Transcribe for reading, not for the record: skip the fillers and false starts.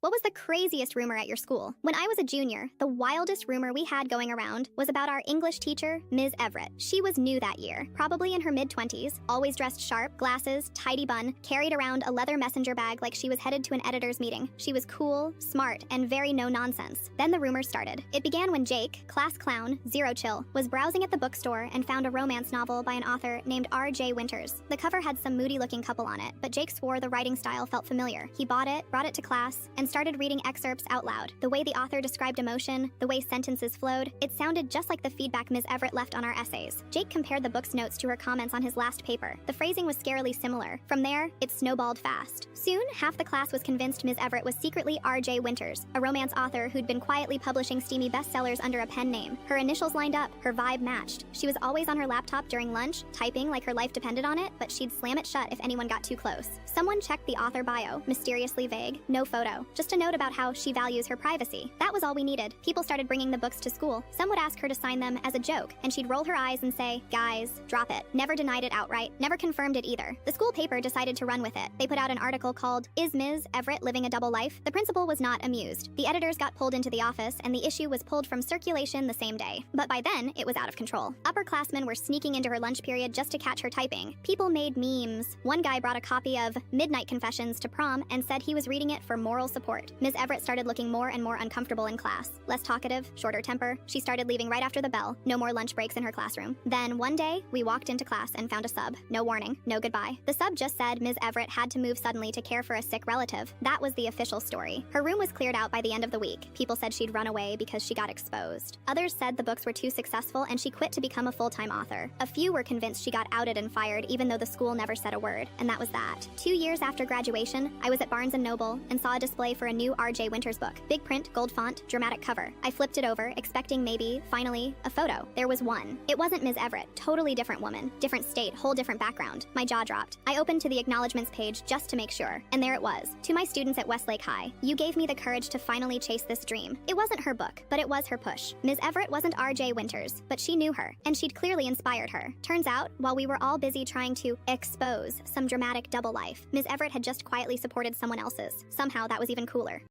What was the craziest rumor at your school? When I was a junior, the wildest rumor we had going around was about our English teacher, Ms. Everett. She was new that year, probably in her mid-20s, always dressed sharp, glasses, tidy bun, carried around a leather messenger bag like she was headed to an editor's meeting. She was cool, smart, and very no-nonsense. Then the rumor started. It began when Jake, class clown, Zero Chill, was browsing at the bookstore and found a romance novel by an author named R.J. Winters. The cover had some moody-looking couple on it, but Jake swore the writing style felt familiar. He bought it, brought it to class, and started reading excerpts out loud. The way the author described emotion, the way sentences flowed, it sounded just like the feedback Ms. Everett left on our essays. Jake compared the book's notes to her comments on his last paper. The phrasing was scarily similar. From there, it snowballed fast. Soon, half the class was convinced Ms. Everett was secretly R.J. Winters, a romance author who'd been quietly publishing steamy bestsellers under a pen name. Her initials lined up, her vibe matched. She was always on her laptop during lunch, typing like her life depended on it, but she'd slam it shut if anyone got too close. Someone checked the author bio, mysteriously vague, no photo, just a note about how she values her privacy. That was all we needed. People started bringing the books to school. Some would ask her to sign them as a joke, and she'd roll her eyes and say, "Guys, drop it." Never denied it outright, never confirmed it either. The school paper decided to run with it. They put out an article called, "Is Ms. Everett Living a Double Life?" The principal was not amused. The editors got pulled into the office, and the issue was pulled from circulation the same day. But by then, it was out of control. Upperclassmen were sneaking into her lunch period just to catch her typing. People made memes. One guy brought a copy of Midnight Confessions to prom and said he was reading it for moral support. Ms. Everett started looking more and more uncomfortable in class. Less talkative, shorter temper. She started leaving right after the bell. No more lunch breaks in her classroom. Then, one day, we walked into class and found a sub. No warning, no goodbye. The sub just said Ms. Everett had to move suddenly to care for a sick relative. That was the official story. Her room was cleared out by the end of the week. People said she'd run away because she got exposed. Others said the books were too successful and she quit to become a full-time author. A few were convinced she got outed and fired even though the school never said a word. And that was that. 2 years after graduation, I was at Barnes & Noble and saw a display for a new R.J. Winters book. Big print, gold font, dramatic cover. I flipped it over, expecting maybe, finally, a photo. There was one. It wasn't Ms. Everett. Totally different woman. Different state, whole different background. My jaw dropped. I opened to the acknowledgements page just to make sure. And there it was. To my students at Westlake High, you gave me the courage to finally chase this dream. It wasn't her book, but it was her push. Ms. Everett wasn't R.J. Winters, but she knew her, and she'd clearly inspired her. Turns out, while we were all busy trying to expose some dramatic double life, Ms. Everett had just quietly supported someone else's. Somehow that was even cooler.